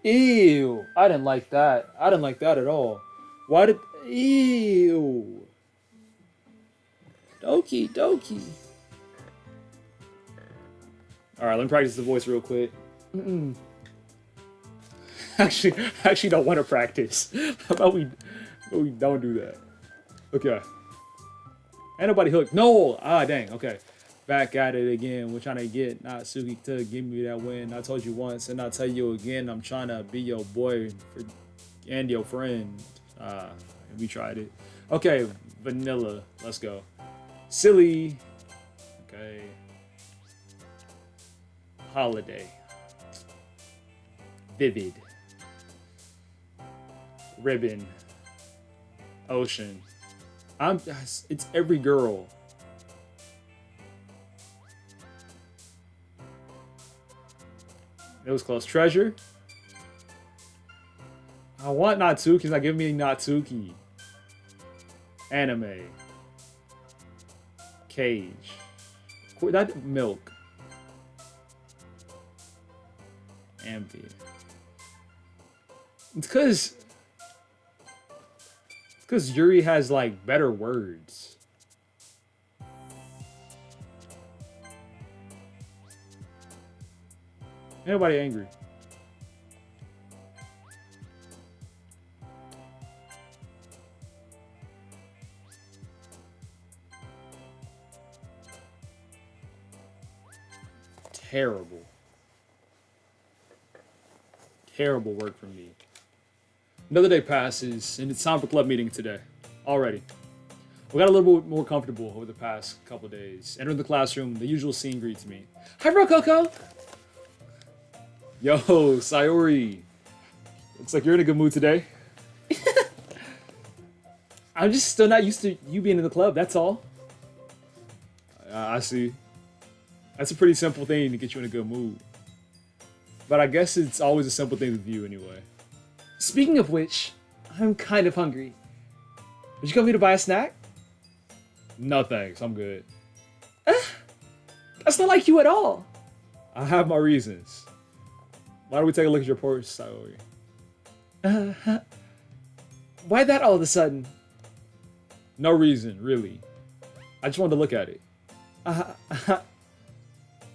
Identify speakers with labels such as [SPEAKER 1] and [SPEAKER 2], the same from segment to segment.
[SPEAKER 1] Ew. I didn't like that. I didn't like that at all. Why did... Ew. Doki, Doki. Alright, let me practice the voice real quick. Actually don't want to practice. How about we don't do that? Okay. Ain't nobody hooked. No! Ah, dang. Okay. Back at it again. We're trying to get Natsuki to give me that win. I told you once, and I'll tell you again. I'm trying to be your boy and your friend. And we tried it. Okay, vanilla. Let's go. Silly. Okay. Holiday. Vivid. Ribbon. Ocean. It's every girl. It was close. Treasure. I want Natsuki. He's not giving me Natsuki. Anime. Cage. That milk. Ambient. It's because Yuri has like better words. Ain't nobody angry. Terrible. Terrible work from me. Another day passes, and it's time for club meeting today. Already. We got a little bit more comfortable over the past couple days. Entering the classroom, the usual scene greets me. Hi, bro, Coco! Yo, Sayori. Looks like you're in a good mood today. I'm just still not used to you being in the club, that's all. I see. That's a pretty simple thing to get you in a good mood. But I guess it's always a simple thing with you anyway. Speaking of which, I'm kind of hungry. Would you come here to buy a snack? No thanks, I'm good. That's not like you at all. I have my reasons. Why don't we take a look at your purse, Sayori? Why that all of a sudden? No reason, really. I just wanted to look at it.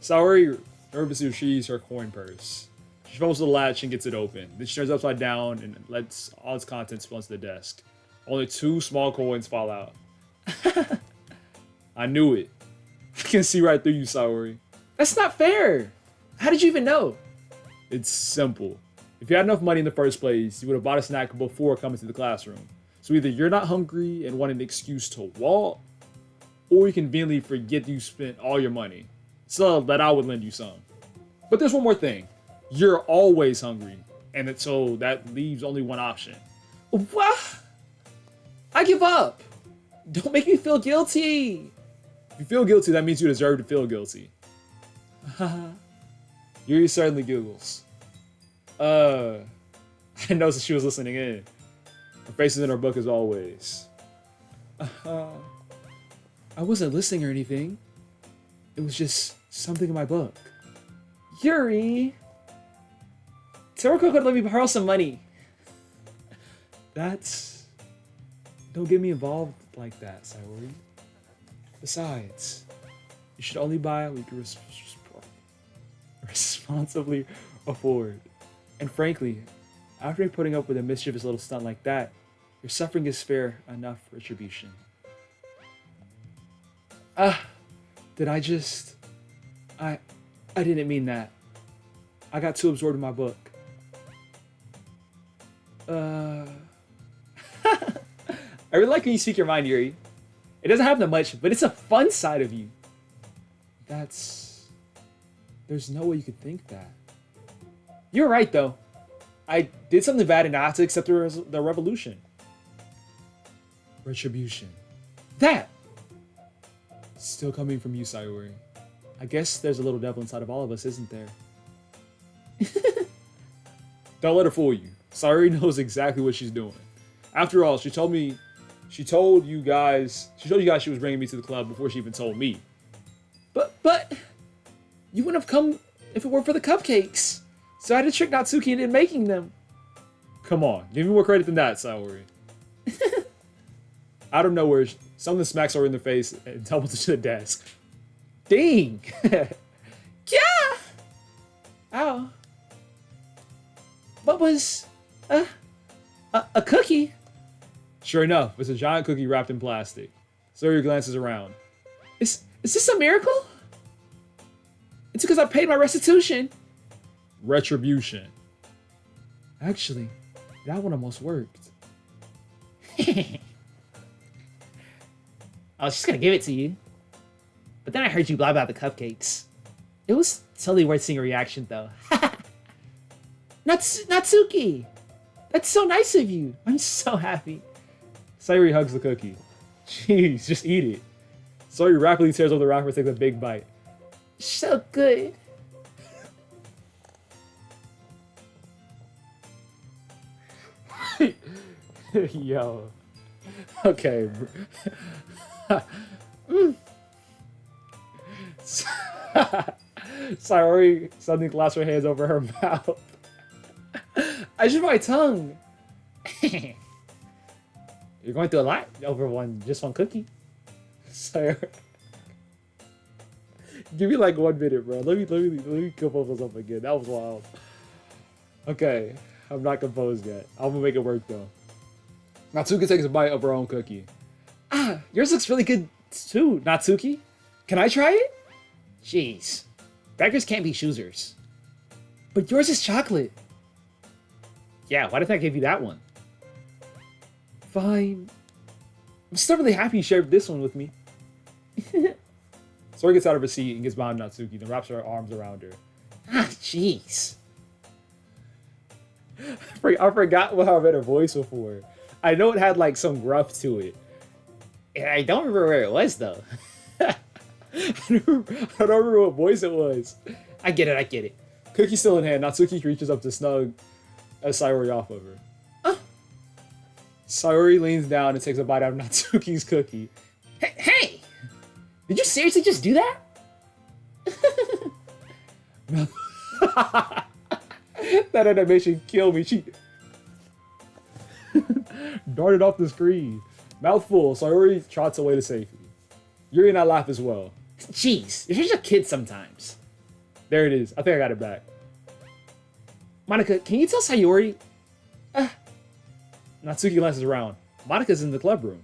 [SPEAKER 1] Sayori nervously retrieves her coin purse. She fumbles the latch and gets it open. Then she turns it upside down and lets all its contents fall onto the desk. Only 2 small coins fall out. I knew it. I can see right through you, Sayori. That's not fair. How did you even know? It's simple. If you had enough money in the first place, you would have bought a snack before coming to the classroom. So either you're not hungry and want an excuse to walk, or you conveniently forget you spent all your money. So that I would lend you some. But there's one more thing. You're always hungry, and so that leaves only one option. What? I give up. Don't make me feel guilty. If you feel guilty, that means you deserve to feel guilty. Yuri certainly giggles. I noticed that she was listening in. Her face is in her book as always. I wasn't listening or anything. It was just something in my book. Yuri! Toroko could let me borrow some money. That's... Don't get me involved like that, Sayori. Besides, you should only buy what you can responsibly afford. And frankly, after putting up with a mischievous little stunt like that, your suffering is fair enough retribution. Did I just... I didn't mean that. I got too absorbed in my book. I really like when you speak your mind, Yuri. It doesn't happen that much, but it's a fun side of you. There's no way you could think that. You're right, though. I did something bad and I have to accept the revolution. Retribution. That! Still coming from you, Sayori. I guess there's a little devil inside of all of us, isn't there? Don't let her fool you. Sayori knows exactly what she's doing. After all, she told you guys she was bringing me to the club before she even told me. But you wouldn't have come if it weren't for the cupcakes. So I had to trick Natsuki into making them. Come on, give me more credit than that, Sayori. Out of nowhere, something smacks her in the face and tumbles to the desk. Ding! Yeah! Ow. What was... a cookie? Sure enough, it's a giant cookie wrapped in plastic. Sayori glances around. Is this a miracle? It's because I paid my restitution. Retribution. Actually, that one almost worked. I was just gonna give it to you. But then I heard you blab about the cupcakes. It was totally worth seeing a reaction, though. Natsuki! That's so nice of you. I'm so happy. Sayori hugs the cookie. Jeez, just eat it. Sayori rapidly tears off the wrapper and takes a big bite. So good. Yo. Okay. Sayori suddenly clasps her hands over her mouth. I just my tongue. You're going through a lot over just one cookie. Sayori. Give me like 1 minute, bro. Let me compose myself again. That was wild. Okay, I'm not composed yet. I'm gonna make it work though. Natsuki takes a bite of her own cookie. Ah, yours looks really good too, Natsuki. Can I try it? Jeez, beggars can't be choosers. But yours is chocolate. Yeah, why did I give you that one? Fine. I'm still really happy you shared this one with me. Sayori gets out of her seat and gets behind Natsuki, then wraps her arms around her. Ah, jeez. I forgot how I read her voice before. I know it had like some gruff to it. I don't remember where it was though. I don't remember what voice it was. I get it. Cookie still in hand, Natsuki reaches up to snug Sayori off of her. Sayori leans down and takes a bite out of Natsuki's cookie. Hey! Did you seriously just do that? That animation killed me. She darted off the screen. Mouthful, Sayori trots away to safety. Yuri and I laugh as well. Jeez, you're just a kid sometimes. There it is. I think I got it back. Monica, can you tell Sayori? Natsuki glances around. Monika's in the club room.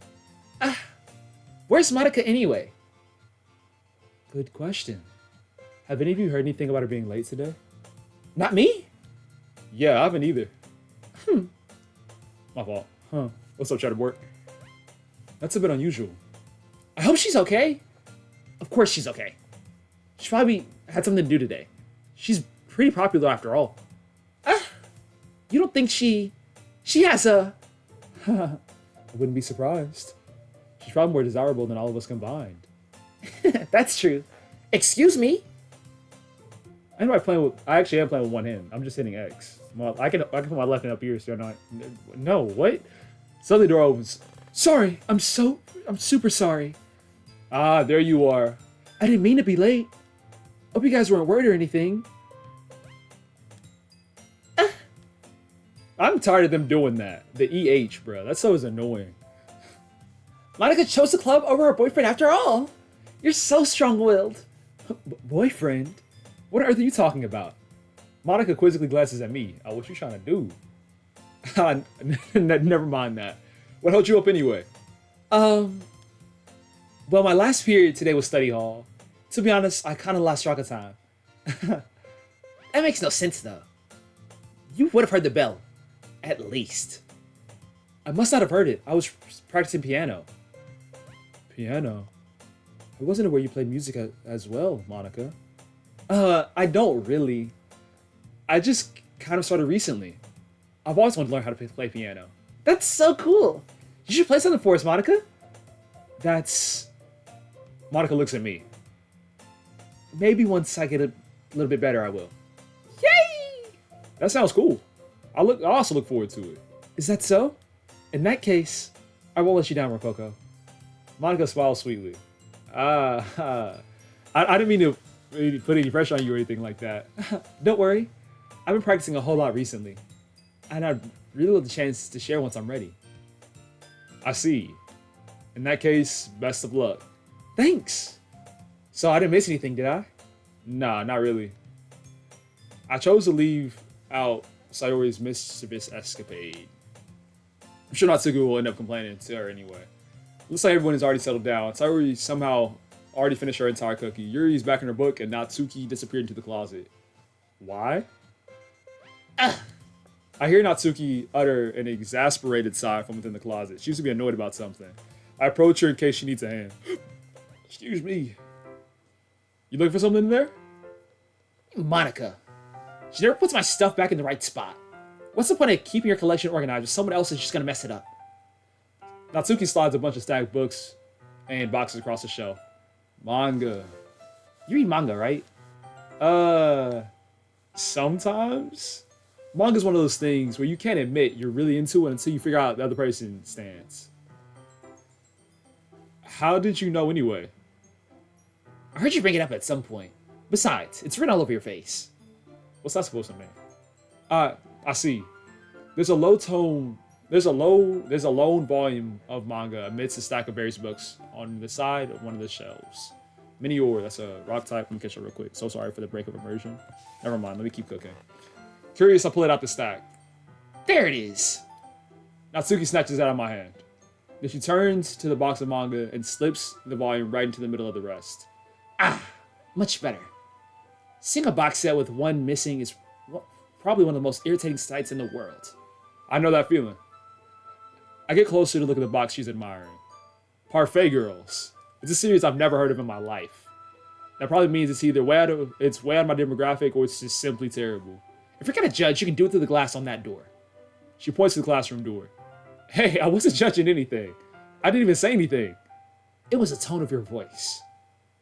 [SPEAKER 1] Where's Monica anyway? Good question. Have any of you heard anything about her being late today? Not me? Yeah, I haven't either. My fault. Huh. What's up, Shadowboard? That's a bit unusual. I hope she's okay. Of course she's okay. She probably had something to do today. She's pretty popular after all. You don't think she has a... I wouldn't be surprised. She's probably more desirable than all of us combined. That's true. Excuse me? I actually am playing with one hand. I'm just hitting X. Well, I can put my left hand up here so I'm not... No, what? Suddenly the door opens. Sorry, I'm super sorry. Ah, there you are. I didn't mean to be late. Hope you guys weren't worried or anything. I'm tired of them doing that. The EH, bro. That's always annoying. Monica chose the club over her boyfriend after all. You're so strong-willed. Boyfriend? What on earth are you talking about? Monica quizzically glances at me. Oh, what you trying to do? Never mind that. What held you up anyway? Well, my last period today was study hall. To be honest, I kind of lost track of time. That makes no sense, though. You would have heard the bell. At least. I must not have heard it. I was practicing piano. Piano? I wasn't aware you played music as well, Monica. I don't really. I just kind of started recently. I've always wanted to learn how to play piano. That's so cool. You should play something for us, Monica. Monica looks at me. Maybe once I get a little bit better, I will. Yay! That sounds cool. I also look forward to it. Is that so? In that case, I won't let you down, Rococo. Monica smiles sweetly. I didn't mean to put any pressure on you or anything like that. Don't worry. I've been practicing a whole lot recently, and I'd really love the chance to share once I'm ready. I see. In that case, best of luck. Thanks! So I didn't miss anything, did I? Nah, not really. I chose to leave out Sayori's mischievous escapade. I'm sure Natsuki will end up complaining to her anyway. Looks like everyone has already settled down. Sayori somehow already finished her entire cookie. Yuri's back in her book, and Natsuki disappeared into the closet. Why? Ugh. I hear Natsuki utter an exasperated sigh from within the closet. She used to be annoyed about something. I approach her in case she needs a hand. Excuse me. You looking for something in there?
[SPEAKER 2] Monica. She never puts my stuff back in the right spot. What's the point of keeping your collection organized if someone else is just gonna mess it up?
[SPEAKER 1] Natsuki slides a bunch of stacked books and boxes across the shelf. Manga.
[SPEAKER 2] You read manga, right?
[SPEAKER 1] Sometimes. Manga's one of those things where you can't admit you're really into it until you figure out the other person's stance. How did you know anyway?
[SPEAKER 2] I heard you bring it up at some point. Besides, it's written all over your face.
[SPEAKER 1] What's that supposed to mean? I see. There's a lone volume of manga amidst a stack of various books on the side of one of the shelves. Mini ore, that's a rock type. Let me catch it real quick. So sorry for the break of immersion. Never mind, let me keep cooking. Curious, I pull it out the stack.
[SPEAKER 2] There it is.
[SPEAKER 1] Natsuki snatches it out of my hand. Then she turns to the box of manga and slips the volume right into the middle of the rest.
[SPEAKER 2] Ah, much better. Seeing a box set with one missing is probably one of the most irritating sights in the world.
[SPEAKER 1] I know that feeling. I get closer to look at the box she's admiring. Parfait Girls. It's a series I've never heard of in my life. That probably means it's either way out of my demographic or it's just simply terrible.
[SPEAKER 2] If you're gonna judge, you can do it through the glass on that door.
[SPEAKER 1] She points to the classroom door. Hey, I wasn't judging anything. I didn't even say anything.
[SPEAKER 2] It was the tone of your voice.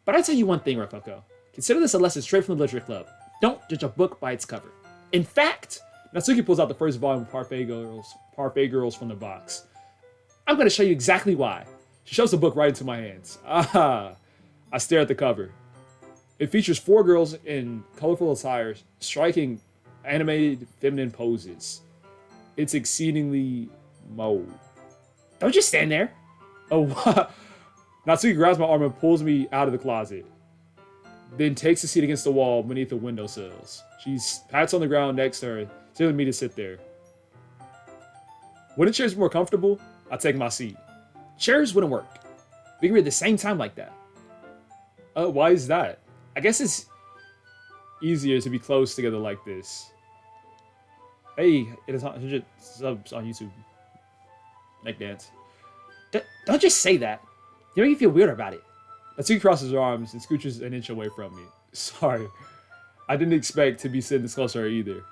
[SPEAKER 2] But I tell you one thing, Rococo. Consider this a lesson straight from the literature club. Don't judge a book by its cover. In fact,
[SPEAKER 1] Natsuki pulls out the first volume of Parfait Girls from the box.
[SPEAKER 2] I'm going to show you exactly why.
[SPEAKER 1] She shoves the book right into my hands. Ah! I stare at the cover. It features 4 girls in colorful attires, striking animated feminine poses. It's exceedingly mo.
[SPEAKER 2] Don't just stand there.
[SPEAKER 1] Oh, wow. Natsuki grabs my arm and pulls me out of the closet. Then takes a seat against the wall beneath the windowsills. She pats on the ground next to her, telling me to sit there. When a chair's more comfortable, I take my seat.
[SPEAKER 2] Chairs wouldn't work. We can read at the same time like that.
[SPEAKER 1] Why is that?
[SPEAKER 2] I guess it's
[SPEAKER 1] easier to be close together like this. Hey, it is 100 subs on YouTube. Neck dance.
[SPEAKER 2] Don't just say that. You make me feel weird about it.
[SPEAKER 1] Natsuki crosses her arms and scooches an inch away from me. Sorry. I didn't expect to be sitting this close to her either.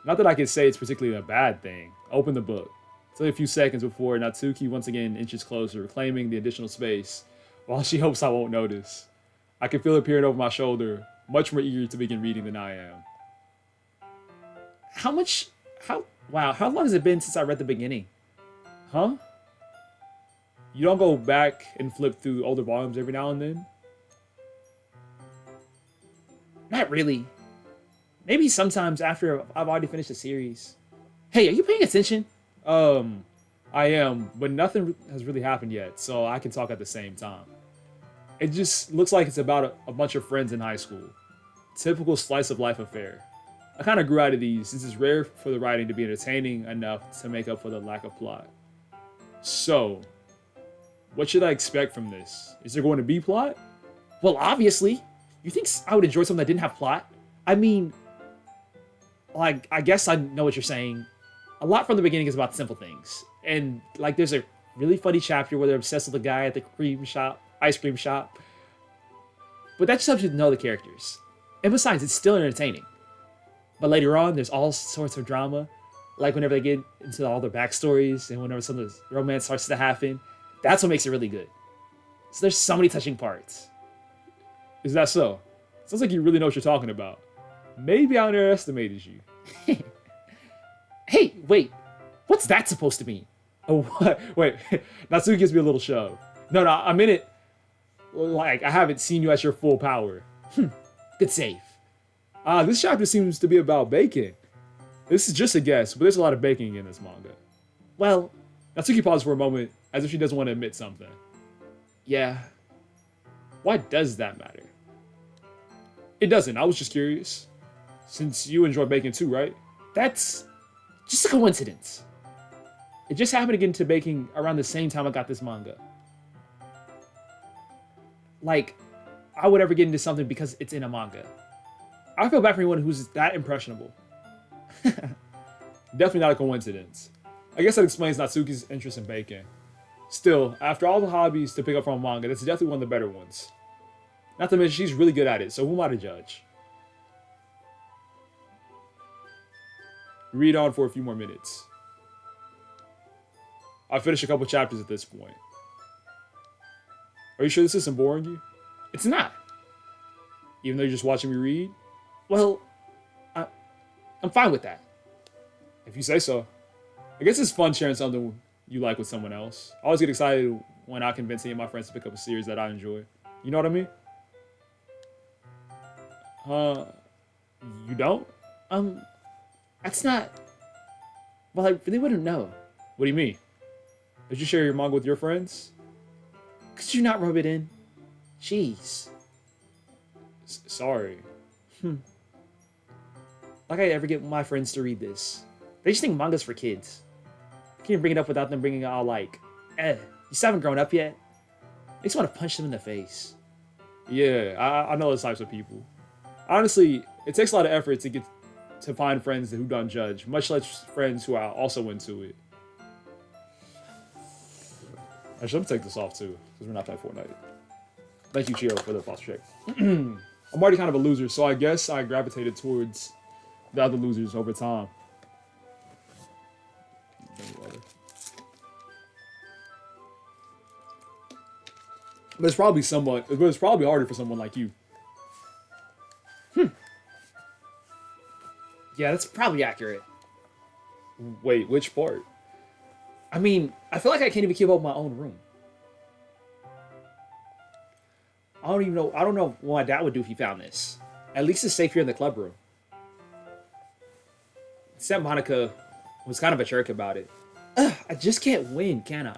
[SPEAKER 1] Not that I can say it's particularly a bad thing. I open the book. It's only a few seconds before Natsuki once again inches closer, claiming the additional space, while she hopes I won't notice. I can feel her peering over my shoulder, much more eager to begin reading than I am.
[SPEAKER 2] How long has it been since I read the beginning?
[SPEAKER 1] Huh? You don't go back and flip through older volumes every now and then?
[SPEAKER 2] Not really. Maybe sometimes after I've already finished the series. Hey, are you paying attention?
[SPEAKER 1] I am, but nothing has really happened yet, so I can talk at the same time. It just looks like it's about a bunch of friends in high school. Typical slice of life affair. I kind of grew out of these since it's rare for the writing to be entertaining enough to make up for the lack of plot. So, what should I expect from this? Is there going to be plot?
[SPEAKER 2] Well, obviously. You think I would enjoy something that didn't have plot? I mean, like, I guess I know what you're saying. A lot from the beginning is about simple things. And, like, there's a really funny chapter where they're obsessed with the guy at the ice cream shop. But that just helps you to know the characters. And besides, it's still entertaining. But later on, there's all sorts of drama. Like whenever they get into all their backstories and whenever some of the romance starts to happen. That's what makes it really good. So there's so many touching parts.
[SPEAKER 1] Is that so? Sounds like you really know what you're talking about. Maybe I underestimated you.
[SPEAKER 2] Hey, wait. What's that supposed to mean?
[SPEAKER 1] Oh, what? Wait. Natsuki gives me a little shove. No, I meant it like I haven't seen you at your full power.
[SPEAKER 2] Good save.
[SPEAKER 1] This chapter seems to be about baking. This is just a guess, but there's a lot of baking in this manga.
[SPEAKER 2] Well,
[SPEAKER 1] Natsuki paused for a moment, as if she doesn't want to admit something.
[SPEAKER 2] yeah.
[SPEAKER 1] Why does that matter? It doesn't. I was just curious. Since you enjoy baking too, right?
[SPEAKER 2] That's just a coincidence. It just happened to get into baking around the same time I got this manga. Like, I would ever get into something because it's in a manga.
[SPEAKER 1] I feel bad for anyone who's that impressionable. Definitely not a coincidence. I guess that explains Natsuki's interest in baking. Still, after all the hobbies to pick up from manga, that's definitely one of the better ones. Not to mention, she's really good at it, so who am I to judge? Read on for a few more minutes. I finished a couple chapters at this point. Are you sure this isn't boring you?
[SPEAKER 2] It's not.
[SPEAKER 1] Even though you're just watching me read?
[SPEAKER 2] Well, I'm fine with that.
[SPEAKER 1] If you say so. I guess it's fun sharing something you like with someone else. I always get excited when I convince any of my friends to pick up a series that I enjoy. You know what I mean? You don't?
[SPEAKER 2] That's not... Well, I really wouldn't know.
[SPEAKER 1] What do you mean? Did you share your manga with your friends?
[SPEAKER 2] Could you not rub it in? Jeez.
[SPEAKER 1] Sorry.
[SPEAKER 2] Like I ever get my friends to read this. They just think manga's for kids. I can't bring it up without them bringing it all like, you still haven't grown up yet? Makes me want to punch them in the face.
[SPEAKER 1] Yeah, I know those types of people. Honestly, it takes a lot of effort to get to find friends who don't judge, much less friends who are also into it. Actually, let me take this off too, because we're not playing Fortnite. Thank you, Chio, for the sponsorship. I'm already kind of a loser, so I guess I gravitated towards the other losers over time. But it's probably harder for someone like you.
[SPEAKER 2] Yeah, that's probably accurate.
[SPEAKER 1] Wait, which part?
[SPEAKER 2] I mean, I feel like I can't even keep up my own room. I don't know what my dad would do if he found this. At least it's safe here in the club room. Except Monica was kind of a jerk about it. I just can't win, can I?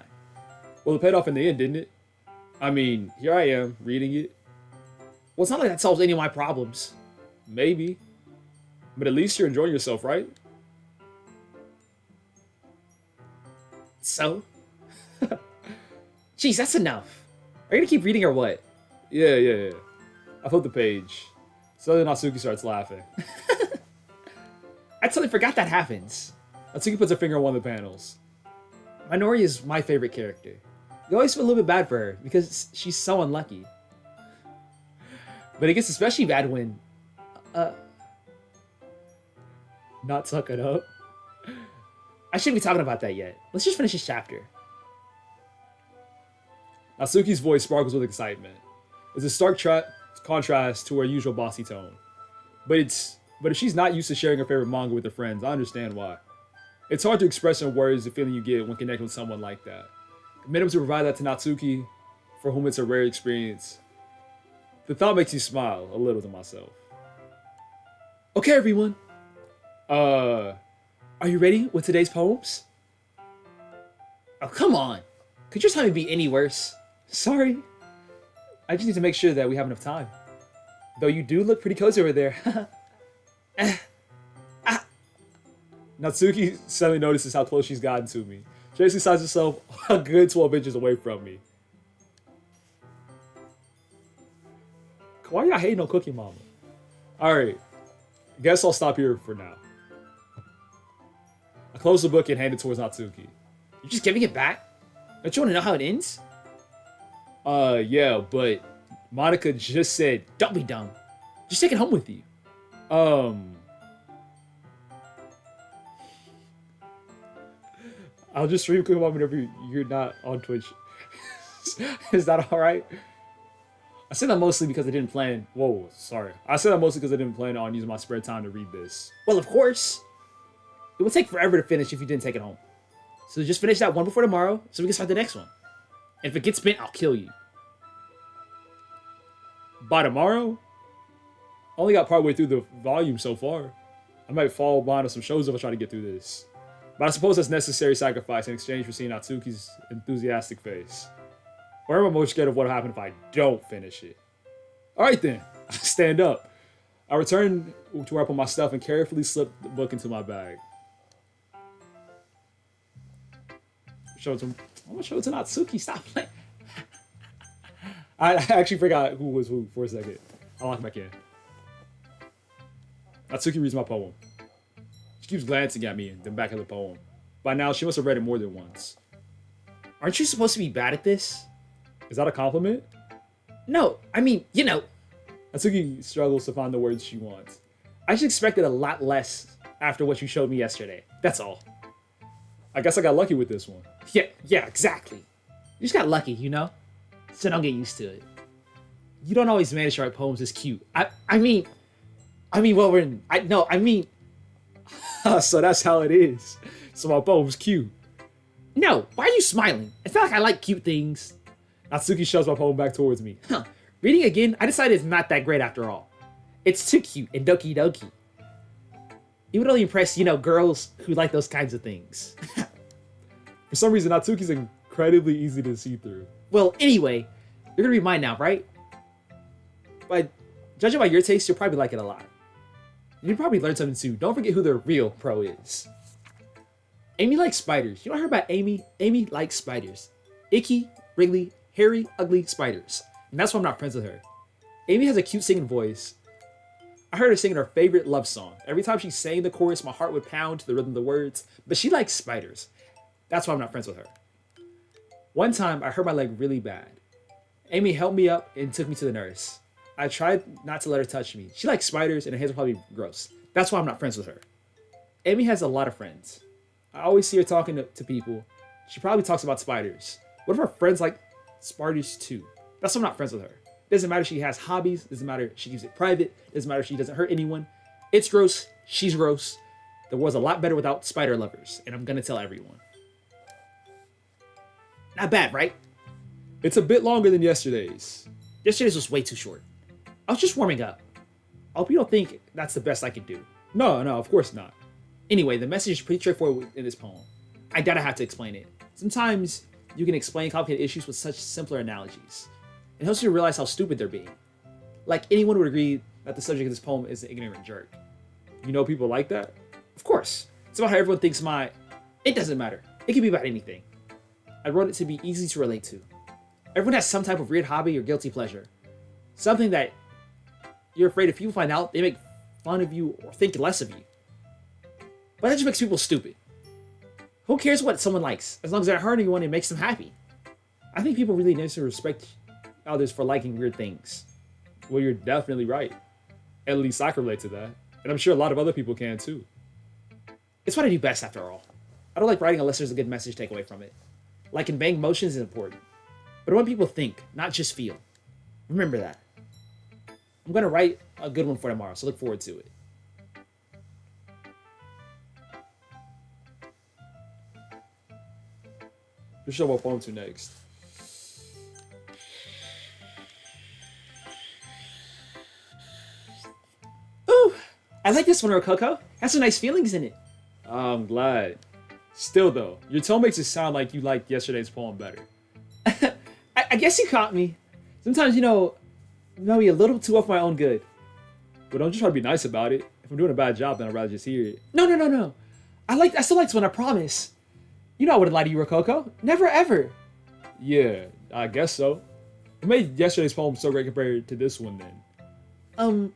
[SPEAKER 1] Well, it paid off in the end, didn't it? I mean, here I am, reading it.
[SPEAKER 2] Well, it's not like that solves any of my problems.
[SPEAKER 1] Maybe. But at least you're enjoying yourself, right?
[SPEAKER 2] So? Jeez, that's enough. Are you gonna keep reading or what?
[SPEAKER 1] Yeah. I flipped the page. Suddenly Natsuki starts laughing.
[SPEAKER 2] I totally forgot that happens.
[SPEAKER 1] Natsuki puts her finger on one of the panels.
[SPEAKER 2] Minori is my favorite character. You always feel a little bit bad for her because she's so unlucky. But it gets especially bad when... not suck it up. I shouldn't be talking about that yet. Let's just finish this chapter.
[SPEAKER 1] Natsuki's voice sparkles with excitement. It's a stark contrast to her usual bossy tone. But if she's not used to sharing her favorite manga with her friends, I understand why. It's hard to express in words the feeling you get when connecting with someone like that. Committing to provide that to Natsuki, for whom it's a rare experience. The thought makes you smile a little to myself.
[SPEAKER 2] Okay, everyone. Are you ready with today's poems? Oh, come on. Could your timing be any worse? Sorry. I just need to make sure that we have enough time. Though you do look pretty cozy over there.
[SPEAKER 1] Natsuki suddenly notices how close she's gotten to me. She actually finds herself a good 12 inches away from me. Why y'all hating on Cookie Mama? Alright. Guess I'll stop here for now. I close the book and hand it towards Natsuki.
[SPEAKER 2] You're just giving it back? Don't you want to know how it ends?
[SPEAKER 1] Yeah, but Monica just said,
[SPEAKER 2] don't be dumb. Just take it home with you.
[SPEAKER 1] I'll just stream Cookie Mama whenever you're not on Twitch. Is that alright?
[SPEAKER 2] I said that mostly because I didn't plan.
[SPEAKER 1] Whoa, sorry. I said that mostly because I didn't plan on using my spare time to read this.
[SPEAKER 2] Well, of course. It would take forever to finish if you didn't take it home. So just finish that one before tomorrow so we can start the next one. And if it gets spent, I'll kill you.
[SPEAKER 1] By tomorrow? only got partway through the volume so far. I might fall behind on some shows if I try to get through this. But I suppose that's necessary sacrifice in exchange for seeing Natsuki's enthusiastic face. Or am I most scared of what'll happen if I don't finish it? Alright then, I stand up. I return to where I put my stuff and carefully slip the book into my bag. Show it to him. I'm gonna show it to Natsuki. Stop playing. I actually forgot who was who for a second. I'll lock back in. Natsuki reads my poem. She keeps glancing at me and then back at the poem. By now, she must have read it more than once.
[SPEAKER 2] Aren't you supposed to be bad at this?
[SPEAKER 1] Is that a compliment?
[SPEAKER 2] No, I mean, you know.
[SPEAKER 1] Natsuki struggles to find the words she wants.
[SPEAKER 2] I just expected a lot less after what you showed me yesterday. That's all.
[SPEAKER 1] I guess I got lucky with this one.
[SPEAKER 2] Yeah, exactly. You just got lucky, you know? So don't get used to it. You don't always manage to write poems this cute. I mean, well, I mean.
[SPEAKER 1] So that's how it is. So my poem's cute.
[SPEAKER 2] No, why are you smiling? I feel like I like cute things.
[SPEAKER 1] Natsuki shoves my poem back towards me.
[SPEAKER 2] Huh. Reading again, I decided it's not that great after all. It's too cute and Doki Doki. It would only impress, girls who like those kinds of things.
[SPEAKER 1] For some reason, Natsuki's incredibly easy to see through.
[SPEAKER 2] Well, anyway, you're gonna read mine now, right? But judging by your taste, you'll probably like it a lot. You'll probably learn something too. Don't forget who the real pro is. Amy likes spiders. You know what I heard about Amy? Amy likes spiders. Icky, wriggly, hairy, ugly spiders. And that's why I'm not friends with her. Amy has a cute singing voice. I heard her singing her favorite love song. Every time she sang the chorus, my heart would pound to the rhythm of the words. But she likes spiders. That's why I'm not friends with her. One time, I hurt my leg really bad. Amy helped me up and took me to the nurse. I tried not to let her touch me. She likes spiders and her hands are probably gross. That's why I'm not friends with her. Amy has a lot of friends. I always see her talking to people. She probably talks about spiders. What if her friends like spiders too? That's why I'm not friends with her. Doesn't matter if she has hobbies. Doesn't matter if she keeps it private. Doesn't matter if she doesn't hurt anyone. It's gross. She's gross. The world's a lot better without spider lovers. And I'm going to tell everyone. Not bad, right?
[SPEAKER 1] It's a bit longer than yesterday's.
[SPEAKER 2] Yesterday's was way too short. I was just warming up. I hope you don't think that's the best I could do.
[SPEAKER 1] No, of course not.
[SPEAKER 2] Anyway, the message is pretty straightforward in this poem. I doubt I have to explain it. Sometimes you can explain complicated issues with such simpler analogies. It helps you to realize how stupid they're being. Like anyone would agree that the subject of this poem is an ignorant jerk.
[SPEAKER 1] You know people like that?
[SPEAKER 2] Of course. It's about how everyone thinks It doesn't matter. It can be about anything. I wrote it to be easy to relate to. Everyone has some type of weird hobby or guilty pleasure. Something that you're afraid if people find out, they make fun of you or think less of you. But that just makes people stupid. Who cares what someone likes? As long as they're not hurting anyone, it makes them happy. I think people really need to respect others for liking weird things.
[SPEAKER 1] Well, you're definitely right. At least I can relate to that. And I'm sure a lot of other people can too.
[SPEAKER 2] It's what I do best after all. I don't like writing unless there's a good message to take away from it. Like conveying emotions is important. But I want people to think, not just feel. Remember that. I'm going to write a good one for tomorrow, so look forward to it.
[SPEAKER 1] Just show what poem to next.
[SPEAKER 2] Ooh, I like this one, Rococo. Has some nice feelings in it.
[SPEAKER 1] I'm glad. Still though, your tone makes it sound like you liked yesterday's poem better.
[SPEAKER 2] I guess you caught me. Sometimes, maybe a little too off my own good.
[SPEAKER 1] But don't just try to be nice about it. If I'm doing a bad job, then I'd rather just hear it.
[SPEAKER 2] No. I still like this one, I promise. You know I wouldn't lie to you, Rococo. Never, ever.
[SPEAKER 1] Yeah, I guess so. What made yesterday's poem so great compared to this one then?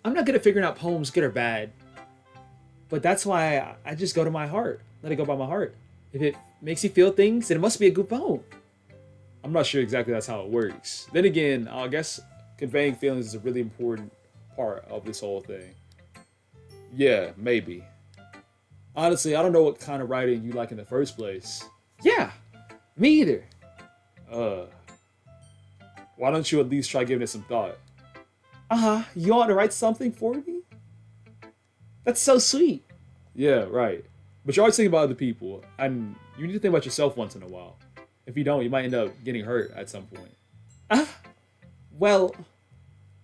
[SPEAKER 2] I'm not good at figuring out poems, good or bad. But that's why I just go to my heart. Let it go by my heart. If it makes you feel things, then it must be a good poem.
[SPEAKER 1] I'm not sure exactly that's how it works. Then again, I guess conveying feelings is a really important part of this whole thing. Yeah, maybe. Honestly, I don't know what kind of writing you like in the first place.
[SPEAKER 2] Yeah, me either.
[SPEAKER 1] Why don't you at least try giving it some thought?
[SPEAKER 2] You want to write something for me? That's so sweet.
[SPEAKER 1] Yeah, right. But you're always thinking about other people, and you need to think about yourself once in a while. If you don't, you might end up getting hurt at some point.
[SPEAKER 2] Well,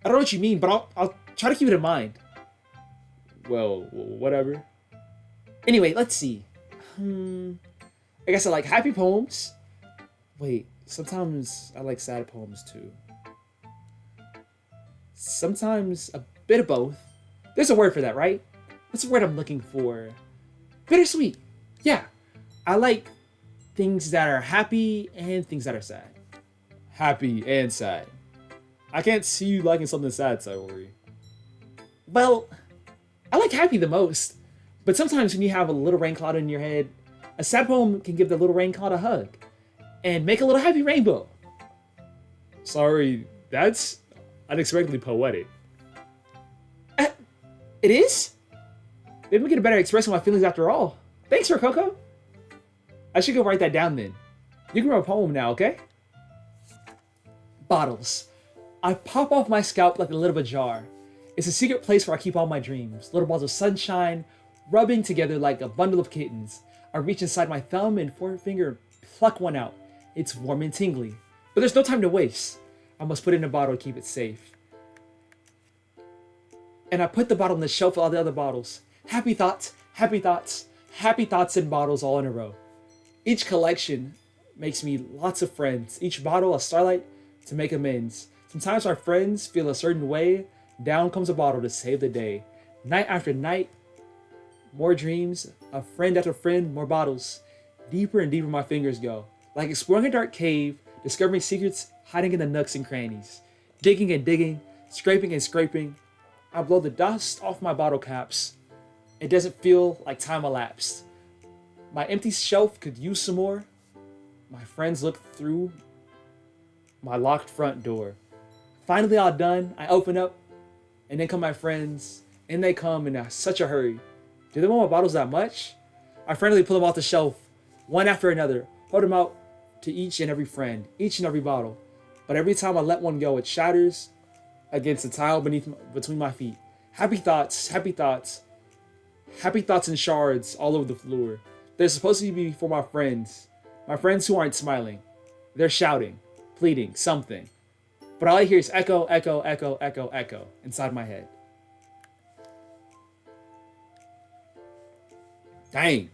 [SPEAKER 2] I don't know what you mean, but Try to keep it in mind.
[SPEAKER 1] Well, whatever.
[SPEAKER 2] Anyway, let's see. I guess I like happy poems. Wait, sometimes I like sad poems too. Sometimes a bit of both. There's a word for that, right? What's the word I'm looking for? Bittersweet. Yeah. I like things that are happy and things that are sad.
[SPEAKER 1] Happy and sad. I can't see you liking something sad, Sayori.
[SPEAKER 2] Well, I like happy the most. But sometimes when you have a little rain cloud in your head, a sad poem can give the little rain cloud a hug and make a little happy rainbow.
[SPEAKER 1] Sorry, that's unexpectedly poetic.
[SPEAKER 2] It is? Maybe we get a better expressing my feelings after all. Thanks, Rococo. I should go write that down then. You can write a poem now, okay? Bottles. I pop off my scalp like a lid of a jar. It's a secret place where I keep all my dreams. Little balls of sunshine, rubbing together like a bundle of kittens. I reach inside my thumb and forefinger and pluck one out. It's warm and tingly. But there's no time to waste. I must put it in a bottle to keep it safe. And I put the bottle on the shelf with all the other bottles. Happy thoughts, happy thoughts, happy thoughts in bottles all in a row. Each collection makes me lots of friends. Each bottle a starlight to make amends. Sometimes my friends feel a certain way. Down comes a bottle to save the day. Night after night, more dreams. A friend after friend, more bottles. Deeper and deeper my fingers go. Like exploring a dark cave, discovering secrets hiding in the nooks and crannies. Digging and digging, scraping and scraping. I blow the dust off my bottle caps. It doesn't feel like time elapsed. My empty shelf could use some more. My friends look through my locked front door. Finally all done, I open up, and then come my friends, and they come in such a hurry. Do they want my bottles that much? I frantically pull them off the shelf, one after another, hold them out to each and every friend, each and every bottle. But every time I let one go, it shatters against the tile between my feet. Happy thoughts, happy thoughts. Happy thoughts in shards all over the floor. They're supposed to be for my friends who aren't smiling. They're shouting, pleading, something. But all I hear is echo, echo, echo, echo, echo inside my head.
[SPEAKER 1] Dang.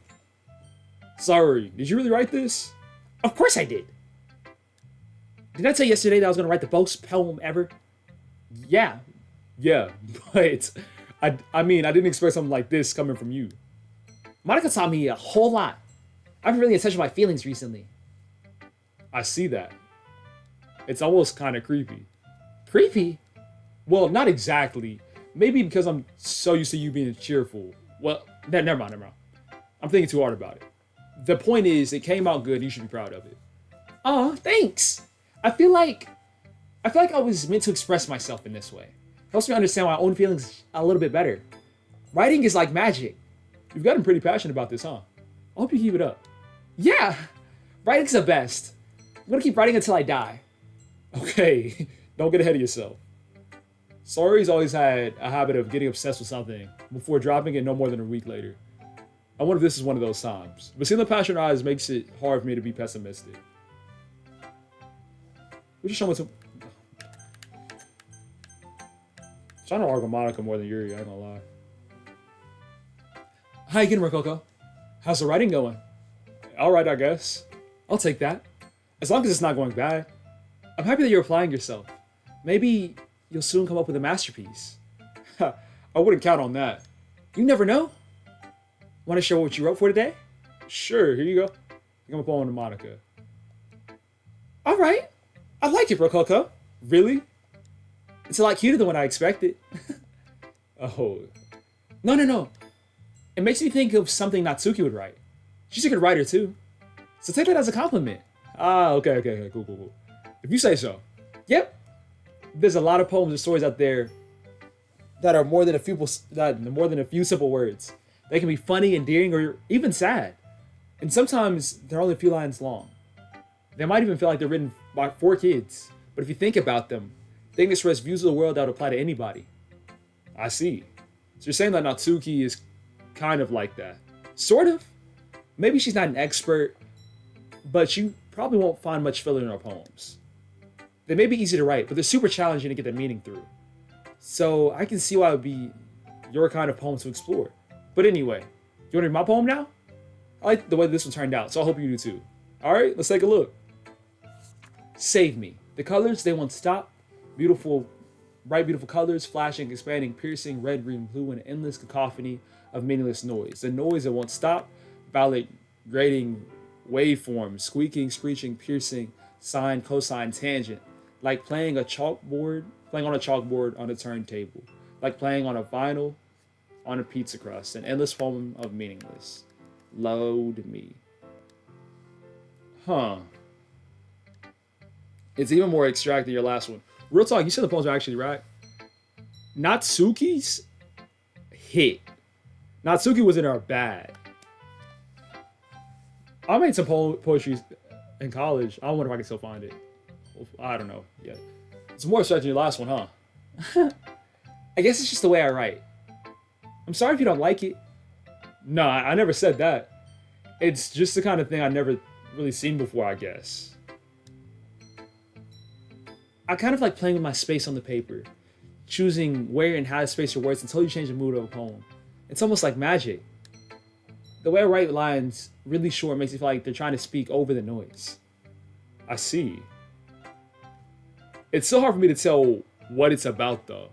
[SPEAKER 1] Sorry, did you really write this?
[SPEAKER 2] Of course I did. Didn't I tell you yesterday that I was going to write the most poem ever? Yeah.
[SPEAKER 1] Yeah, but I mean, I didn't expect something like this coming from you.
[SPEAKER 2] Monica taught me a whole lot. I've been really in touch with my feelings recently.
[SPEAKER 1] I see that. It's almost kind of creepy.
[SPEAKER 2] Creepy?
[SPEAKER 1] Well, not exactly. Maybe because I'm so used to you being cheerful. Well, never mind. I'm thinking too hard about it. The point is, it came out good. You should be proud of it.
[SPEAKER 2] Oh, thanks. I feel like I was meant to express myself in this way. Helps me understand my own feelings a little bit better. Writing is like magic.
[SPEAKER 1] You've gotten pretty passionate about this, huh? I hope you keep it up.
[SPEAKER 2] Yeah, writing's the best. I'm gonna keep writing until I die.
[SPEAKER 1] Okay, don't get ahead of yourself. Sorry's always had a habit of getting obsessed with something before dropping it no more than a week later. I wonder if this is one of those times. But seeing the passion in her eyes makes it hard for me to be pessimistic. We're just showing some... I'm trying to argue Monica more than Yuri, I ain't gonna lie.
[SPEAKER 2] Hi again, Rococo.
[SPEAKER 1] How's the writing going? Alright, I guess.
[SPEAKER 2] I'll take that.
[SPEAKER 1] As long as it's not going bad.
[SPEAKER 2] I'm happy that you're applying yourself. Maybe you'll soon come up with a masterpiece.
[SPEAKER 1] I wouldn't count on that.
[SPEAKER 2] You never know. Want to share what you wrote for today?
[SPEAKER 1] Sure, here you go. I'm a poem to Monica.
[SPEAKER 2] All right. I like it, Rococo.
[SPEAKER 1] Really?
[SPEAKER 2] It's a lot cuter than what I expected.
[SPEAKER 1] Oh.
[SPEAKER 2] No. It makes me think of something Natsuki would write. She's a good writer too. So take that as a compliment.
[SPEAKER 1] Ah, okay, cool. If you say so.
[SPEAKER 2] Yep. There's a lot of poems and stories out there that are more than a few simple words. They can be funny, endearing, or even sad. And sometimes they're only a few lines long. They might even feel like they're written for kids. But if you think about them, they can express views of the world that would apply to anybody.
[SPEAKER 1] I see. So you're saying that Natsuki is kind of like that.
[SPEAKER 2] Sort of. Maybe she's not an expert, but you probably won't find much filler in her poems. They may be easy to write, but they're super challenging to get their meaning through.
[SPEAKER 1] So I can see why it would be your kind of poem to explore. But anyway, you want to read my poem now? I like the way this one turned out, so I hope you do too. All right, let's take a look. Save me. The colors, they won't stop. Beautiful, bright, beautiful colors, flashing, expanding, piercing, red, green, blue, an endless cacophony of meaningless noise. The noise that won't stop. Violet, grating, waveforms, squeaking, screeching, piercing, sine, cosine, tangent. Like playing on a chalkboard on a turntable. Like playing on a vinyl on a pizza crust. An endless form of meaningless. Load me. Huh. It's even more extract than your last one. Real talk, you said the poems are actually right. Natsuki's hit. Natsuki wasn't our bad. I made some poetry in college. I wonder if I can still find it. I don't know yet. It's more abstract than your last one, huh? I guess it's just the way I write. I'm sorry if you don't like it. No, I never said that. It's just the kind of thing I've never really seen before, I guess. I kind of like playing with my space on the paper, choosing where and how to space your words until you change the mood of a poem. It's almost like magic. The way I write lines really short makes me feel like they're trying to speak over the noise. I see. It's so hard for me to tell what it's about, though.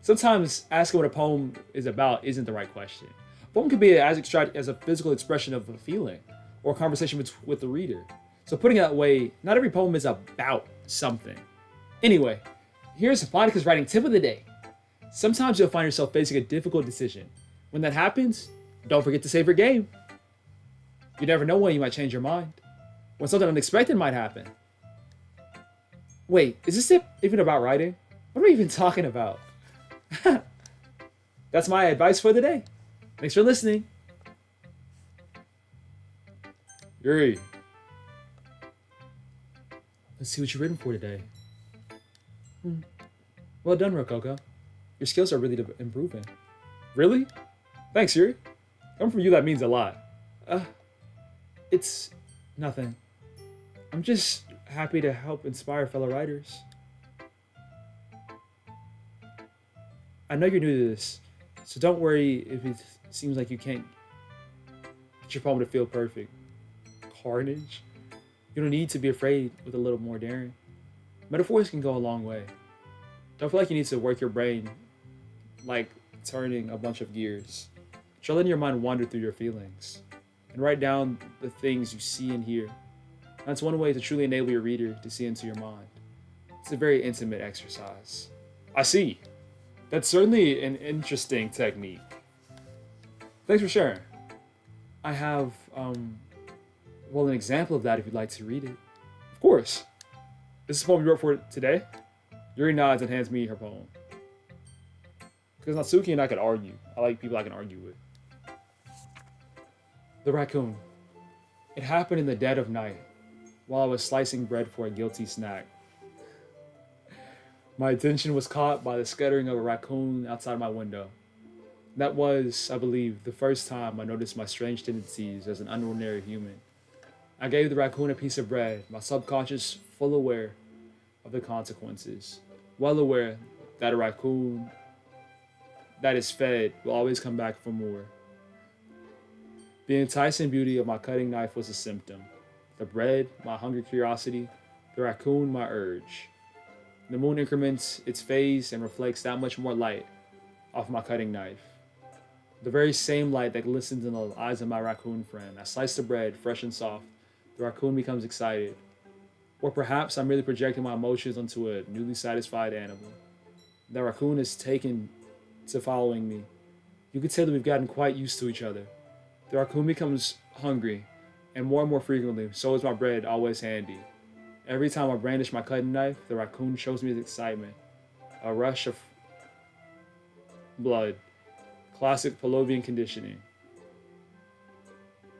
[SPEAKER 1] Sometimes asking what a poem is about isn't the right question. A poem could be as abstract as a physical expression of a feeling or a conversation with the reader. So putting it that way, not every poem is about something. Anyway, here's Monica's writing tip of the day. Sometimes you'll find yourself facing a difficult decision. When that happens, don't forget to save your game. You never know when you might change your mind. When something unexpected might happen. Wait, is this tip even about writing? What am I even talking about? That's my advice for the day. Thanks for listening. Yuri. Let's see what you're written for today. Well done, Rococo. Your skills are really improving. Really? Thanks, Yuri. Coming from you, that means a lot. It's nothing. I'm just happy to help inspire fellow writers. I know you're new to this, so don't worry if it seems like you can't get your poem to feel perfect. Carnage? You don't need to be afraid with a little more daring. Metaphors can go a long way. Don't feel like you need to work your brain like turning a bunch of gears. Try letting your mind wander through your feelings and write down the things you see and hear. That's one way to truly enable your reader to see into your mind. It's a very intimate exercise. I see. That's certainly an interesting technique. Thanks for sharing. I have, an example of that if you'd like to read it. Of course. This is a poem you wrote for today. Yuri nods and hands me her poem. Because Natsuki and I could argue. I like people I can argue with. The raccoon. It happened in the dead of night, while I was slicing bread for a guilty snack. My attention was caught by the scuttering of a raccoon outside my window. That was, I believe, the first time I noticed my strange tendencies as an unordinary human. I gave the raccoon a piece of bread, my subconscious full aware of the consequences, well aware that a raccoon that is fed will always come back for more. The enticing beauty of my cutting knife was a symptom. The bread, my hungry curiosity, the raccoon, my urge. The moon increments its phase and reflects that much more light off my cutting knife. The very same light that glistens in the eyes of my raccoon friend. I slice the bread, fresh and soft. The raccoon becomes excited. Or perhaps I'm merely projecting my emotions onto a newly satisfied animal. The raccoon is taken to following me. You could say that we've gotten quite used to each other. The raccoon becomes hungry, and more frequently, so is my bread always handy. Every time I brandish my cutting knife, the raccoon shows me his excitement. A rush of blood. Classic Pavlovian conditioning.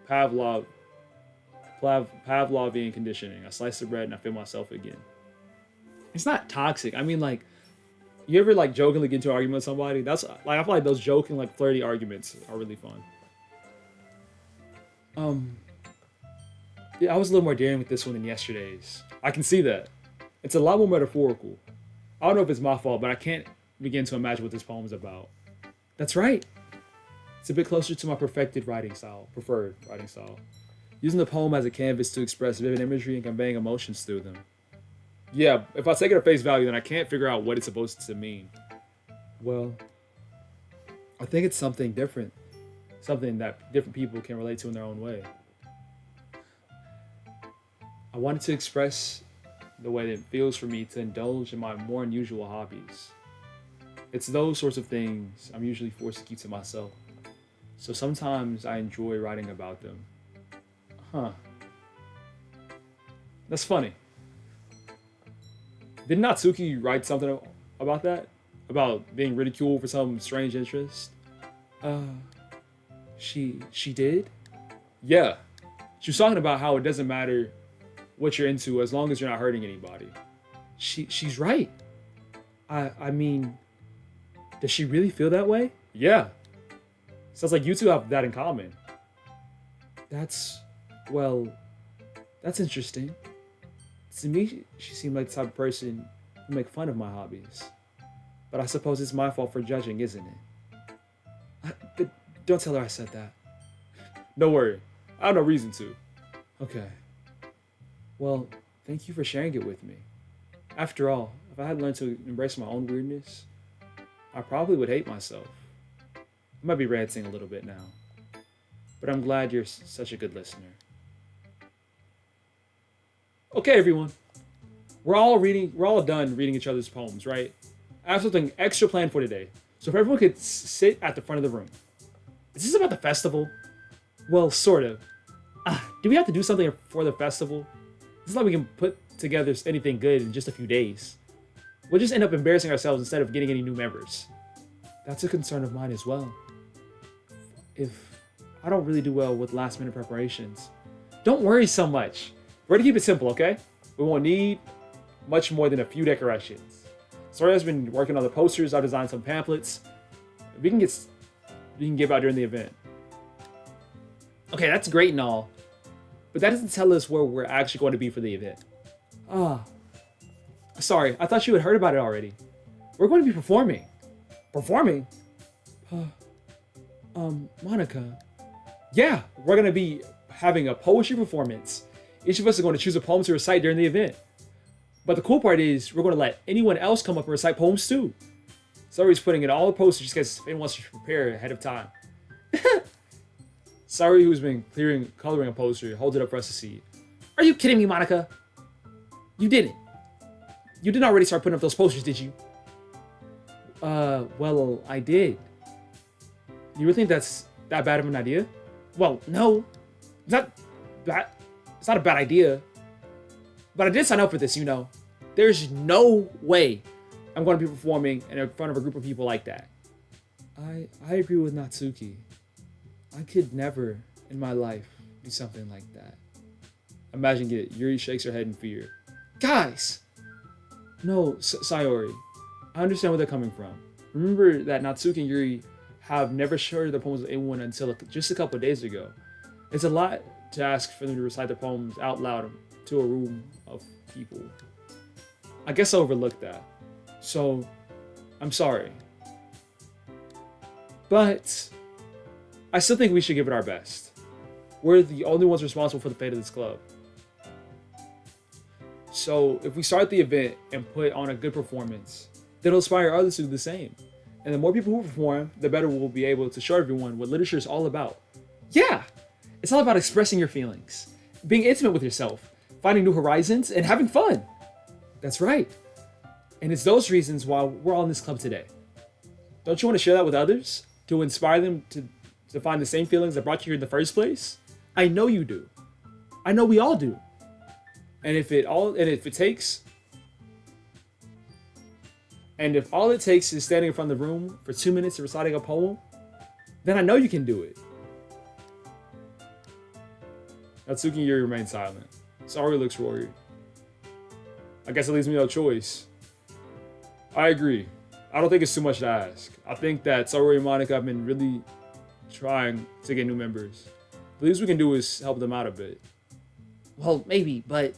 [SPEAKER 1] Pavlovian conditioning. I slice the bread and I feel myself again. It's not toxic. I mean, like, you ever like jokingly get into an argument with somebody? That's like I feel like those joking, like flirty arguments are really fun. Yeah, I was a little more daring with this one than yesterday's. I can see that. It's a lot more metaphorical. I don't know if it's my fault, but I can't begin to imagine what this poem is about. That's right. It's a bit closer to my preferred writing style. Using the poem as a canvas to express vivid imagery and conveying emotions through them. Yeah, if I take it at face value, then I can't figure out what it's supposed to mean. Well, I think it's something different. Something that different people can relate to in their own way. I wanted to express the way that it feels for me to indulge in my more unusual hobbies. It's those sorts of things I'm usually forced to keep to myself. So sometimes I enjoy writing about them. Huh. That's funny. Did Natsuki write something about that? About being ridiculed for some strange interest? Uh, she did? Yeah. She was talking about how it doesn't matter what you're into as long as you're not hurting anybody. She's right. I mean, does she really feel that way? Yeah. Sounds like you two have that in common. Well, that's interesting. To me, she seemed like the type of person who make fun of my hobbies. But I suppose it's my fault for judging, isn't it? But don't tell her I said that. No worry. I have no reason to. Okay. Well, thank you for sharing it with me. After all, if I had learned to embrace my own weirdness, I probably would hate myself. I might be ranting a little bit now. But I'm glad you're such a good listener. Okay, everyone. We're all done reading each other's poems, right? I have something extra planned for today. So if everyone could sit at the front of the room. Is this about the festival? Well, sort of. Do we have to do something for the festival? It's not like we can put together anything good in just a few days. We'll just end up embarrassing ourselves instead of getting any new members. That's a concern of mine as well. If I don't really do well with last minute preparations. Don't worry so much. We're gonna keep it simple, okay? We won't need much more than a few decorations. Sora has been working on the posters. I've designed some pamphlets. We can give out during the event. Okay, that's great and all, but that doesn't tell us where we're actually going to be for the event. Sorry, I thought you had heard about it already. We're going to be performing. Performing? Monica. Yeah, we're going to be having a poetry performance. Each of us is going to choose a poem to recite during the event. But the cool part is we're going to let anyone else come up and recite poems too. Sorry's putting in all the posters just in case anyone wants to prepare ahead of time. Sorry, who's been coloring a poster, holds it up for us to see. Are you kidding me, Monica? You didn't. You didn't already start putting up those posters, did you? Well, I did. You really think that's that bad of an idea? Well, no. It's not a bad idea. But I did sign up for this, you know. There's no way I'm going to be performing in front of a group of people like that. I agree with Natsuki. I could never in my life do something like that. Imagine it. Yuri shakes her head in fear. Guys! No, Sayori. I understand where they're coming from. Remember that Natsuki and Yuri have never shared their poems with anyone until just a couple of days ago. It's a lot to ask for them to recite their poems out loud to a room of people. I guess I overlooked that. So, I'm sorry. But I still think we should give it our best. We're the only ones responsible for the fate of this club. So if we start the event and put on a good performance, that'll inspire others to do the same. And the more people who perform, the better we'll be able to show everyone what literature is all about. Yeah! It's all about expressing your feelings, being intimate with yourself, finding new horizons, and having fun. That's right. And it's those reasons why we're all in this club today. Don't you want to share that with others? To inspire them to find the same feelings that brought you here in the first place? I know you do. I know we all do. And if all it takes is standing in front of the room for 2 minutes and reciting a poem, then I know you can do it. Natsuki and Yuri remain silent. Saori looks worried. I guess it leaves me no choice. I agree. I don't think it's too much to ask. I think that Saori and Monica have been really trying to get new members. The least we can do is help them out a bit. Well, maybe, but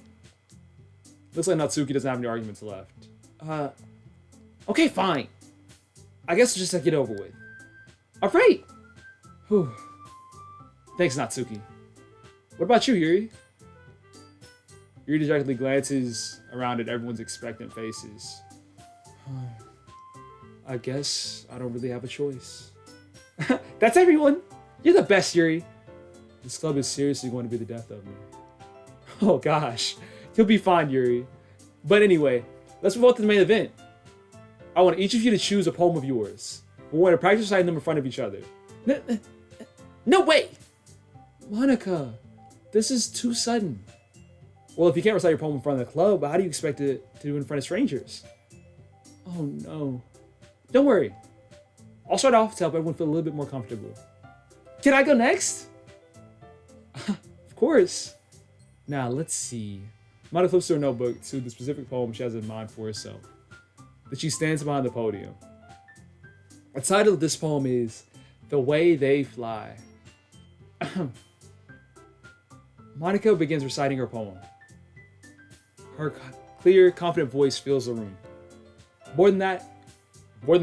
[SPEAKER 1] looks like Natsuki doesn't have any arguments left.
[SPEAKER 2] Okay, fine. I guess we'll just get over with. All right. Whew. Thanks, Natsuki. What about you, Yuri? Yuri dejectedly glances around at everyone's expectant faces. I guess I don't really have a choice. That's everyone. You're the best, Yuri. This club is seriously going to be the death of me. Oh gosh. You'll be fine, Yuri. But anyway, let's move on to the main event. I want each of you to choose a poem of yours. We're going to practice reciting them in front of each other. No way! Monica, this is too sudden. Well, if you can't recite your poem in front of the club, how do you expect it to do in front of strangers? Oh no. Don't worry. I'll start off to help everyone feel a little bit more comfortable. Can I go next? Of course. Now, let's see. Monica flips to her notebook to the specific poem she has in mind for herself. Then she stands behind the podium. The title of this poem is The Way They Fly. Monica begins reciting her poem. Her clear, confident voice fills the room. More than that, I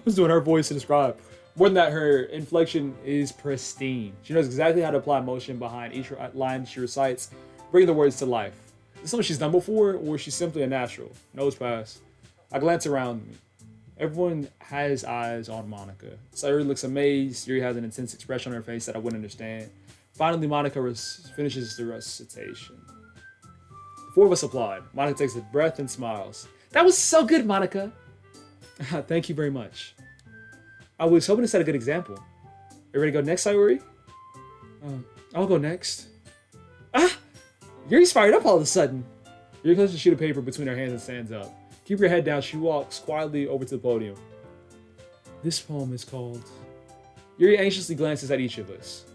[SPEAKER 2] was doing her voice to describe. More than that, her inflection is pristine. She knows exactly how to apply emotion behind each line she recites, bringing the words to life. Is this something she's done before, or is she simply a natural? Nose pass. I glance around me. Everyone has eyes on Monica. Sayuri looks amazed. Yuri has an intense expression on her face that I wouldn't understand. Finally, Monica finishes the recitation. The four of us applaud. Monica takes a breath and smiles. That was so good, Monica. Thank you very much. I was hoping to set a good example. You ready to go next, Sayuri? I'll go next. Yuri's fired up all of a sudden. Yuri closes a sheet of paper between her hands and stands up. Keep your head down. She walks quietly over to the podium. This poem is called... Yuri anxiously glances at each of us.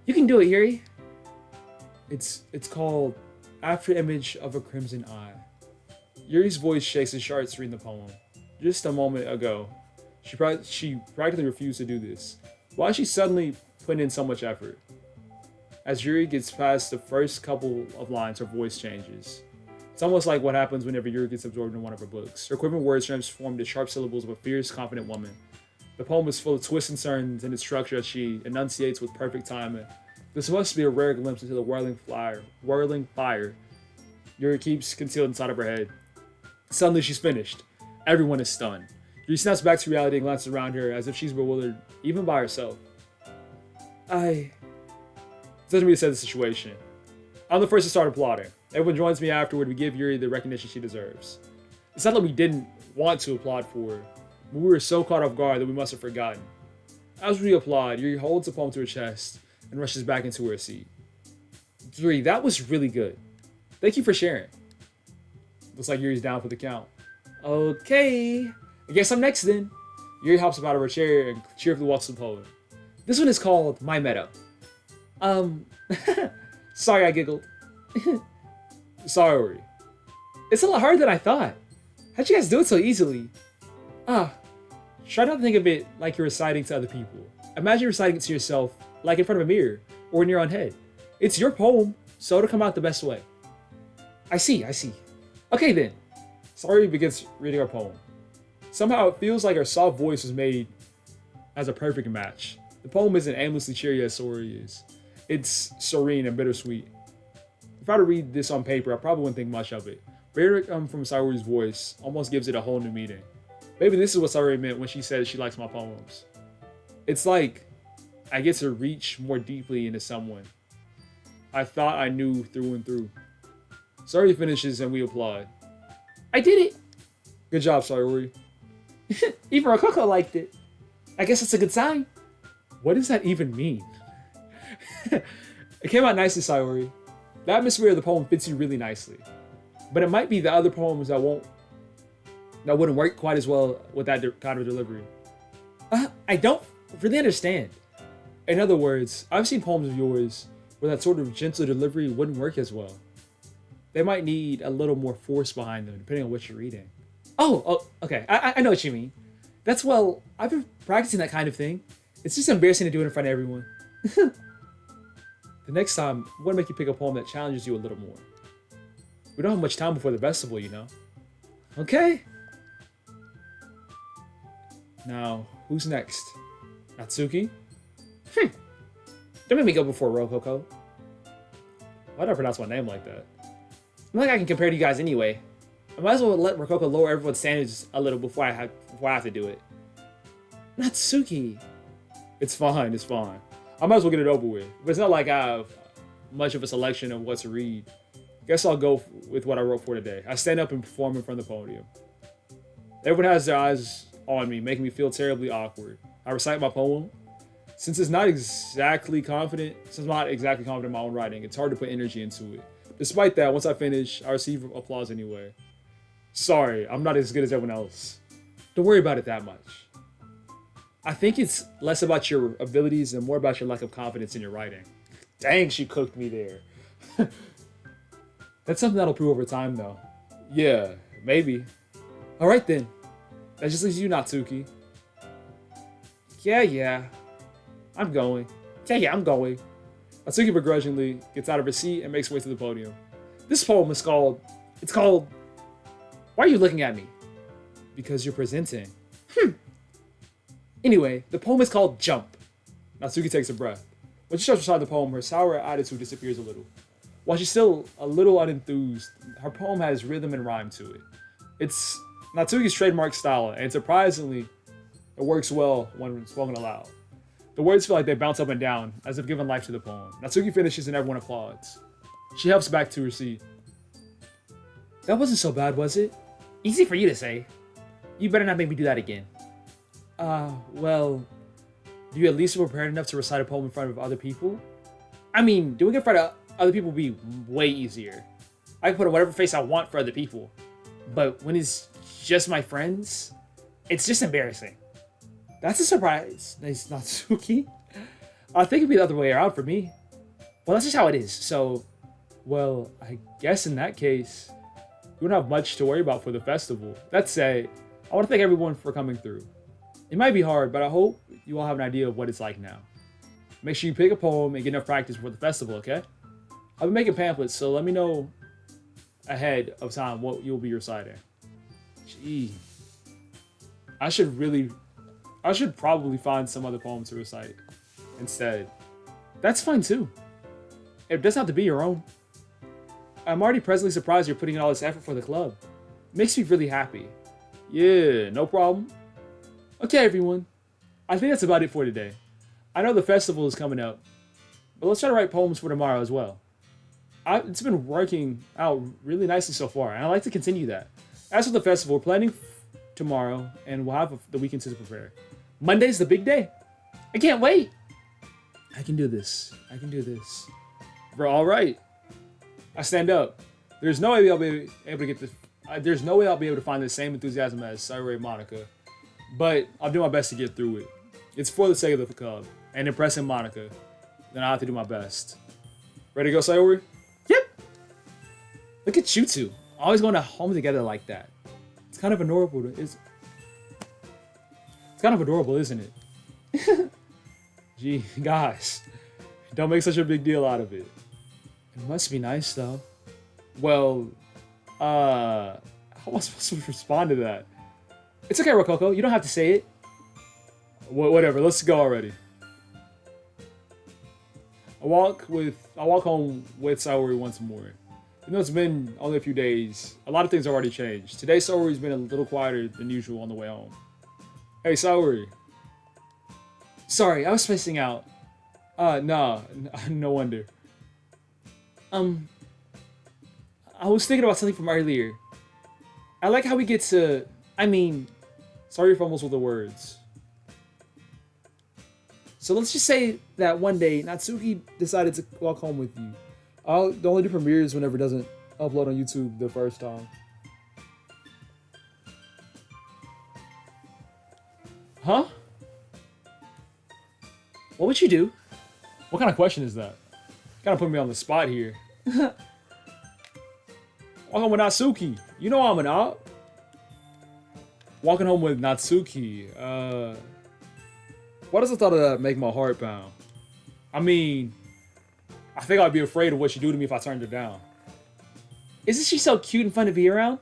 [SPEAKER 2] You can do it, Yuri. It's called After Image of a Crimson Eye. Yuri's voice shakes as she starts reading the poem. Just a moment ago, she practically refused to do this. Why is she suddenly putting in so much effort? As Yuri gets past the first couple of lines, her voice changes. It's almost like what happens whenever Yuri gets absorbed in one of her books. Her quivering words transform into sharp syllables of a fierce, confident woman. The poem is full of twists and turns in its structure as she enunciates with perfect timing. This must be a rare glimpse into the whirling fire Yuri keeps concealed inside of her head. Suddenly she's finished. Everyone is stunned. Yuri snaps back to reality and glances around her as if she's bewildered, even by herself. It doesn't really set the situation. I'm the first to start applauding. Everyone joins me afterward to give Yuri the recognition she deserves. It's not that we didn't want to applaud for her, but we were so caught off guard that we must have forgotten. As we applaud, Yuri holds the poem to her chest and rushes back into her seat. Yuri, that was really good. Thank you for sharing. Looks like Yuri's down for the count. Okay, I guess I'm next then. Yuri hops up out of her chair and cheerfully walks to the podium. This one is called My Meadow. Sorry I giggled. Sorry. It's a lot harder than I thought. How'd you guys do it so easily? Try not to think of it like you're reciting to other people. Imagine reciting it to yourself, like in front of a mirror, or in your own head. It's your poem, so it'll come out the best way. I see. Okay then. Sayuri begins reading her poem. Somehow it feels like her soft voice was made as a perfect match. The poem isn't aimlessly cheery as Sayuri is. It's serene and bittersweet. If I were to read this on paper, I probably wouldn't think much of it. But hearing it come from Sayuri's voice almost gives it a whole new meaning. Maybe this is what Sayuri meant when she said she likes my poems. It's like I get to reach more deeply into someone I thought I knew through and through. Sayuri finishes and we applaud. I did it! Good job, Sayuri. Even Rokoko liked it. I guess that's a good sign. What does that even mean? It came out nicely, Sayuri. The atmosphere of the poem fits you really nicely. But it might be the other poems that wouldn't work quite as well with that kind of delivery. I don't really understand. In other words, I've seen poems of yours where that sort of gentle delivery wouldn't work as well. They might need a little more force behind them, depending on what you're reading. Oh, okay. I know what you mean. I've been practicing that kind of thing. It's just embarrassing to do it in front of everyone. The next time, I want to make you pick a poem that challenges you a little more. We don't have much time before the festival, you know. Okay.
[SPEAKER 1] Now, who's next? Natsuki?
[SPEAKER 2] Don't make me go before Rococo.
[SPEAKER 1] Why did I pronounce my name like that?
[SPEAKER 2] I'm like I can compare to you guys anyway. I might as well let Rococo lower everyone's standards a little before I have to do it. Natsuki.
[SPEAKER 1] It's fine, it's fine. I might as well get it over with. But it's not like I have much of a selection of what to read. Guess I'll go with what I wrote for today. I stand up and perform in front of the podium. Everyone has their eyes on me, making me feel terribly awkward. I recite my poem. Since I'm not exactly confident in my own writing, it's hard to put energy into it. Despite that, once I finish, I receive applause anyway. Sorry, I'm not as good as everyone else. Don't worry about it that much. I think it's less about your abilities and more about your lack of confidence in your writing. Dang, she cooked me there. That's something that'll prove over time, though. Yeah, maybe. All right, then. That just leaves you, Natsuki.
[SPEAKER 2] Yeah. I'm going.
[SPEAKER 1] Natsuki begrudgingly gets out of her seat and makes her way to the podium. This poem is called... It's called...
[SPEAKER 2] Why are you looking at me?
[SPEAKER 1] Because you're presenting.
[SPEAKER 2] Anyway, the poem is called Jump.
[SPEAKER 1] Natsuki takes a breath. When she starts to recite the poem, her sour attitude disappears a little. While she's still a little unenthused, her poem has rhythm and rhyme to it. It's Natsuki's trademark style, and surprisingly, it works well when spoken aloud. The words feel like they bounce up and down, as if giving life to the poem. Natsuki finishes and everyone applauds. She helps back to her seat. That wasn't so bad, was it?
[SPEAKER 2] Easy for you to say. You better not make me do that again.
[SPEAKER 1] Well, do you at least feel prepared enough to recite a poem in front of other people?
[SPEAKER 2] I mean, doing it in front of other people would be way easier. I can put on whatever face I want for other people. But when it's just my friends, it's just embarrassing.
[SPEAKER 1] That's a surprise, Natsuki. I think it'd be the other way around for me.
[SPEAKER 2] Well, that's just how it is, so...
[SPEAKER 1] Well, I guess in that case, you don't have much to worry about for the festival. That said, I want to thank everyone for coming through. It might be hard, but I hope you all have an idea of what it's like now. Make sure you pick a poem and get enough practice for the festival, okay? I've been making pamphlets, so let me know ahead of time what you'll be reciting. Gee. I should probably find some other poem to recite instead. That's fine too. It doesn't have to be your own. I'm already presently surprised you're putting in all this effort for the club. It makes me really happy. Yeah, no problem. Okay, everyone. I think that's about it for today. I know the festival is coming up, but let's try to write poems for tomorrow as well. It's been working out really nicely so far, and I'd like to continue that. As for the festival, we're planning tomorrow, and we'll have the weekend to prepare. Monday's the big day.
[SPEAKER 2] I can't wait.
[SPEAKER 1] I can do this. We're all right. I stand up. There's no way I'll be able to get this. There's no way I'll be able to find the same enthusiasm as Sayori and Monica, but I'll do my best to get through it. It's for the sake of the club and impressing Monica. Then I have to do my best. Ready to go, Sayori?
[SPEAKER 2] Yep. Look at you two, always going to home together like that.
[SPEAKER 1] It's kind of adorable. It's kind of adorable, isn't it? Gee, guys, don't make such a big deal out of it. It must be nice, though. Well, how am I supposed to respond to that?
[SPEAKER 2] It's okay, Rococo. You don't have to say it.
[SPEAKER 1] Whatever. Let's go already. I walk home with Sayori once more. Even though it's been only a few days, a lot of things have already changed. Today, Sayori's been a little quieter than usual on the way home. Hey, Sayori. Sorry, I was spacing out. No wonder. I was thinking about something from earlier. I like how we get to... sorry if I almost with the words. So let's just say that one day, Natsuki decided to walk home with you. The only do premieres whenever it doesn't upload on YouTube the first time. Huh?
[SPEAKER 2] What would you do?
[SPEAKER 1] What kind of question is that? Kind of put me on the spot here. Walking with Natsuki. You know I'm an op. Walking home with Natsuki. Why does the thought of that make my heart pound? I think I'd be afraid of what she'd do to me if I turned her down.
[SPEAKER 2] Isn't she so cute and fun to be around?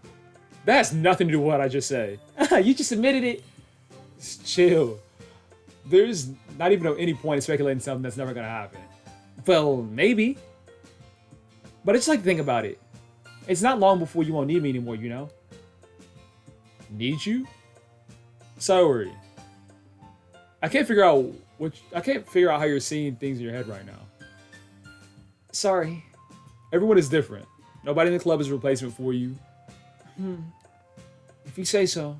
[SPEAKER 1] That has nothing to do with what I just said.
[SPEAKER 2] You just admitted it.
[SPEAKER 1] Just chill. There's not even any point in speculating something that's never gonna happen.
[SPEAKER 2] Well, maybe.
[SPEAKER 1] But it's like, think about it. It's not long before you won't need me anymore, you know? Need you? Sorry. I can't figure out how you're seeing things in your head right now.
[SPEAKER 2] Sorry.
[SPEAKER 1] Everyone is different. Nobody in the club is a replacement for you.
[SPEAKER 2] If you say so.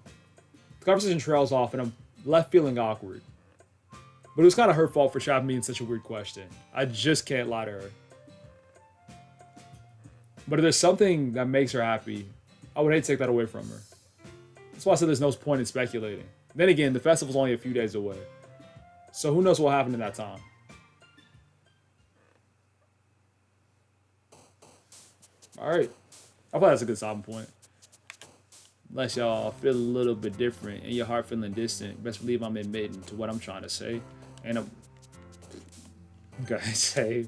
[SPEAKER 1] The conversation trails off and I'm left feeling awkward. But it was kind of her fault for shopping me in such a weird question. I just can't lie to her. But if there's something that makes her happy, I would hate to take that away from her. That's why I said there's no point in speculating. Then again, the festival's only a few days away. So who knows what will happen in that time. Alright. I thought that's a good stopping point. Unless y'all feel a little bit different and your heart feeling distant, best believe I'm admitting to what I'm trying to say. And I'm gonna say,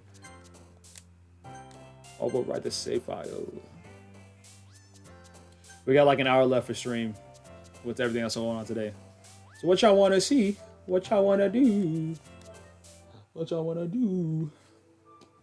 [SPEAKER 1] overwrite the save file. We got like an hour left for stream with everything else going on today. So what y'all want to see? What y'all want to do? What y'all want to do?